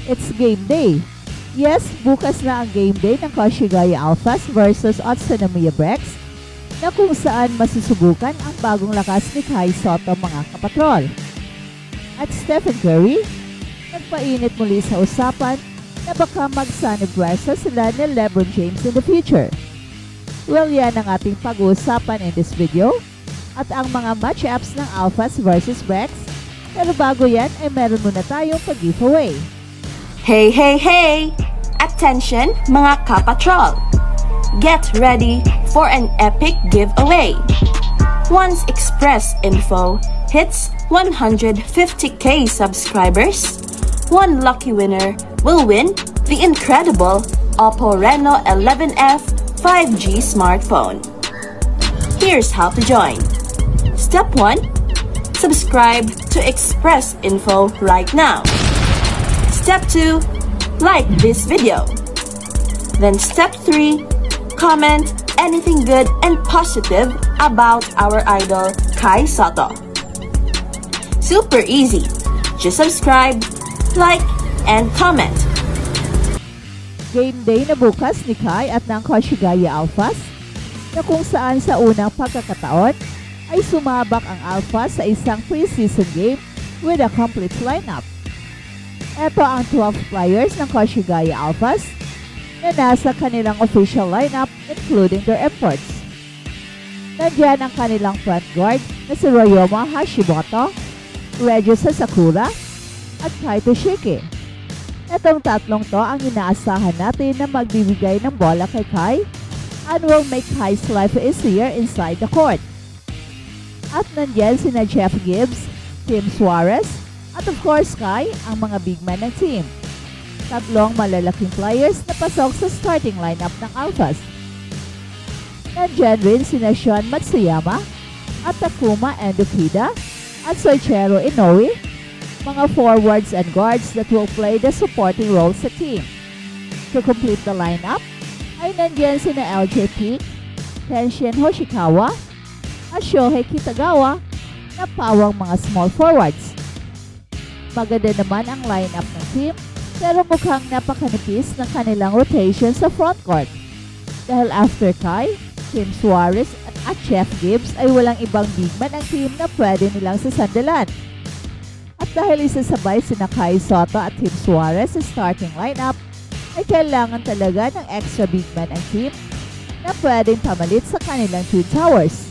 It's game day. Yes, bukas na ang game day ng Koshigaya Alphas versus Utsunomiya Brex na kung saan masusubukan ang bagong lakas ni Kai Sotto mga kapatrol. At Stephen Curry, nagpainit muli sa usapan na baka magsanibwersa sila ni LeBron James in the future. Well, yan ang ating pag-uusapan in this video at ang mga matchups ng Alphas versus Brex. Pero bago yan ay meron muna tayong pag-giveaway. Hey, hey, hey! Attention mga kapatrol! Get ready for an epic giveaway! Once Express Info hits 150k subscribers, one lucky winner will win the incredible Oppo Reno 11F 5G smartphone. Here's how to join. Step 1. Subscribe to Express Info right now. Step 2. Like this video. Then step 3. Comment anything good and positive about our idol Kai Sotto. Super easy. Just subscribe, like, and comment. Game day na bukas ni Kai at ng Koshigaya Alphas na kung saan sa unang pagkakataon ay sumabak ang Alphas sa isang preseason game with a complete lineup. Ito ang 12 players ng Koshigaya Alphas na nasa kanilang official lineup including their imports. Nandiyan ang kanilang front guard na si Ryoma Hashimoto, Reggie Sakura at Kaito Shiki. Itong tatlong to ang inaasahan natin na magbibigay ng bola kay Kai and will make Kai's life easier inside the court. At nandiyan sina Jeff Gibbs, Tim Suarez, at of course Kai, ang mga big man ng team. Tatlong malalaking players na pasok sa starting lineup ng Alphas. Nandiyan rin sina Sean Matsuyama at Takuma Endokida at Soichiro Inoue, mga forwards and guards that will play the supporting role sa team. To complete the lineup, ay nandiyan sina LJ Peak, Tenshin Hoshikawa, at Shohei Kitagawa na pawang mga small forwards. Maganda naman ang lineup ng team pero mukhang napakanipis ng kanilang rotation sa frontcourt. Dahil after Kai, Tim Suarez at Jeff Gibbs ay walang ibang big man ang team na pwede nilang sasandalan. At dahil isasabay sina Kai Sotto at Tim Suarez sa starting lineup, ay kailangan talaga ng extra big man ang team na pwedeng pamalit sa kanilang Twin Towers.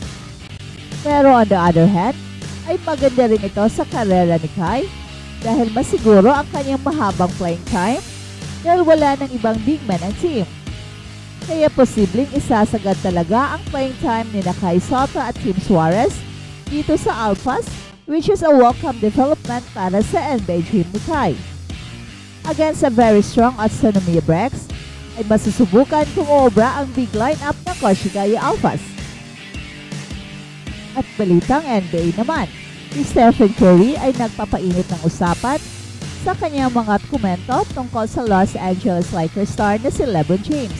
Pero on the other hand, ay maganda rin ito sa karera ni Kai dahil masiguro ang kanyang mahabang playing time dahil wala ng ibang big man ang team. Kaya posibleng isasagad talaga ang playing time ni Kai Sotto at Tim Suarez dito sa Alphas, which is a welcome development para sa NBA dream ni Kai. Against a very strong Utsunomiya Brex, ay masusubukan kung obra ang big lineup ng Koshigaya Alphas. At balitang NBA naman, si Stephen Curry ay nagpapainit ng usapan sa kanyang mga komento tungkol sa Los Angeles Lakers star na si LeBron James.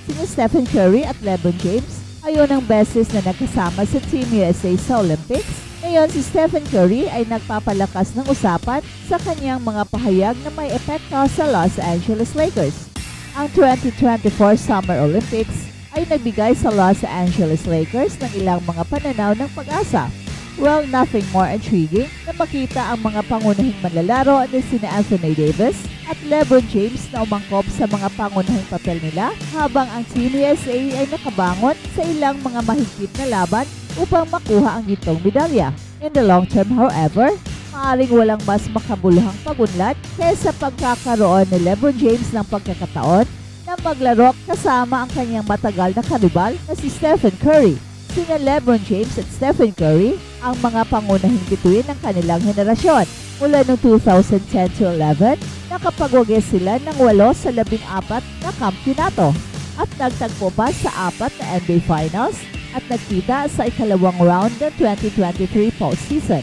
Sina Stephen Curry at LeBron James ay unang beses na nagkasama sa Team USA sa Olympics. Ngayon si Stephen Curry ay nagpapalakas ng usapan sa kanyang mga pahayag na may epekto sa Los Angeles Lakers. Ang 2024 Summer Olympics ay nagbigay sa Los Angeles Lakers ng ilang mga pananaw ng pag-asa. Well, nothing more intriguing na makita ang mga pangunahing manlalaro ni sina Anthony Davis at LeBron James na umangkop sa mga pangunahing papel nila habang ang Team USA ay nakabangon sa ilang mga mahigpit na laban upang makuha ang gintong medalya. In the long term, however, maaaring walang mas makabuluhang pagunlad kaysa pagkakaroon ni LeBron James ng pagkakataon na maglaro kasama ang kanyang matagal na karibal na si Stephen Curry. Sina LeBron James at Stephen Curry ang mga pangunahing bituin ng kanilang henerasyon. Mula noong 2010 to 11, nakapagwagi sila ng 8 sa 14 na kampyonato at nagtagpo pa sa 4 na NBA Finals at nagkita sa ikalawang round ng 2023 postseason.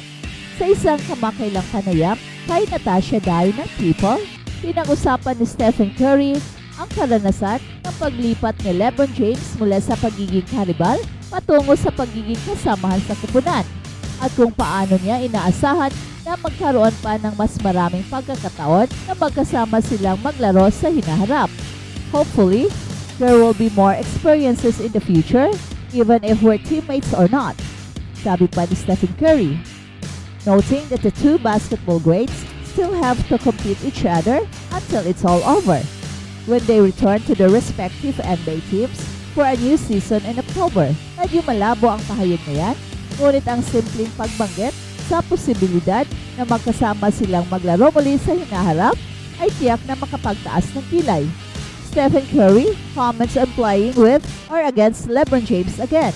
Sa isang kamakailang panayam kay Natasha Dye ng People, pinag-usapan ni Stephen Curry ang karanasan ng paglipat ni LeBron James mula sa pagiging karibal patungo sa pagiging kasamahan sa koponan at kung paano niya inaasahan na magkaroon pa ng mas maraming pagkakataon na magkasama silang maglaro sa hinaharap. Hopefully, there will be more experiences in the future, even if we're teammates or not, sabi pa ni Stephen Curry. Noting that the two basketball greats still have to compete each other until it's all over, when they return to their respective NBA teams for a new season in October. Medyo malabo ang pahayag na yan, ngunit ang simpleng pagbanggit sa posibilidad na magkasama silang maglaro muli sa hinaharap ay tiyak na makapagtaas ng kilay. Stephen Curry comments on playing with or against LeBron James again.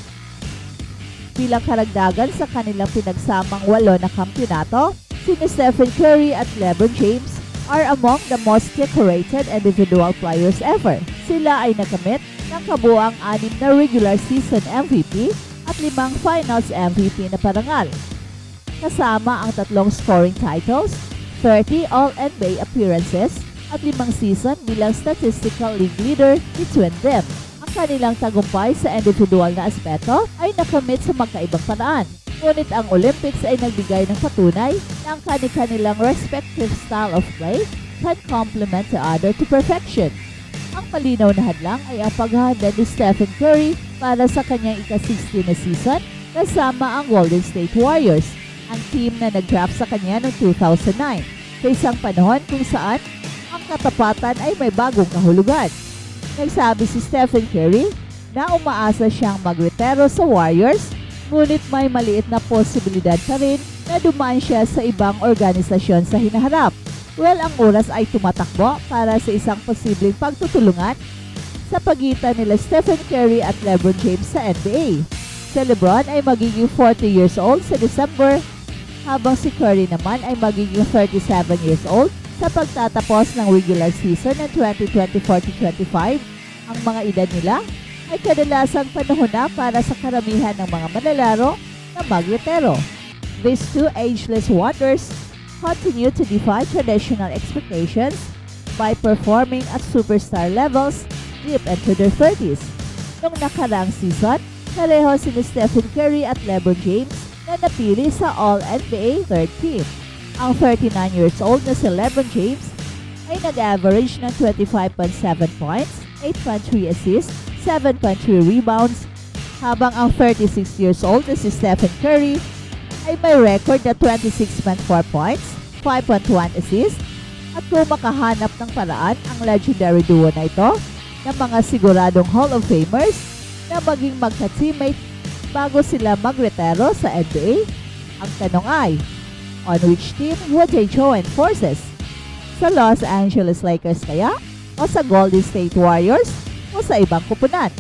Bilang karagdagan sa kanilang pinagsamang 8 na kampyonato, sina Stephen Curry at LeBron James are among the most decorated individual players ever. Sila ay nakamit ng kabuang 6 na regular season MVP at 5 finals MVP na parangal. Kasama ang 3 scoring titles, 30 All-NBA appearances, at 5 season bilang statistical league leader between them. Ang kanilang tagumpay sa individual na aspeto ay nakamit sa magkaibang paraan. Ngunit ang Olympics ay nagbigay ng patunay na ang kanilang respective style of play can complement the other to perfection. Ang malinaw na hadlang ay ang paghahanda ni Stephen Curry para sa kanyang ika-60 na season kasama ang Golden State Warriors, ang team na nag-draft sa kanya noong 2009, sa isang panahon kung saan ang katapatan ay may bagong kahulugan. Nagsabi si Stephen Curry na umaasa siyang magretiro sa Warriors, ngunit may maliit na posibilidad pa rin na dumaan siya sa ibang organisasyon sa hinaharap. Well, ang oras ay tumatakbo para sa isang posibleng pagtutulungan sa pagitan nila Stephen Curry at LeBron James sa NBA. Si LeBron ay magiging 40 years old sa December, habang si Curry naman ay magiging 37 years old sa pagtatapos ng regular season ng 2024-2025. Ang mga edad nila ay kadalasang panahon na para sa karamihan ng mga manlalaro na magretiro. These two ageless wonders continue to defy traditional expectations by performing at superstar levels deep into their 30s. Noong nakaraang season, pareho si Stephen Curry at LeBron James na napili sa All-NBA third team. Ang 39 years old na si LeBron James ay nag-average ng 25.7 points, 8.3 assists, 7.3 rebounds, habang ang 36 years old na si Stephen Curry ay may record na 26.4 points, 5.1 assists, at kung makahanap ng paraan ang legendary duo na ito ng mga siguradong Hall of Famers na maging magka-teammate bago sila magretiro sa NBA, ang tanong ay, on which team would they join forces? Sa Los Angeles Lakers kaya? O sa Golden State Warriors? O sa ibang kupunan?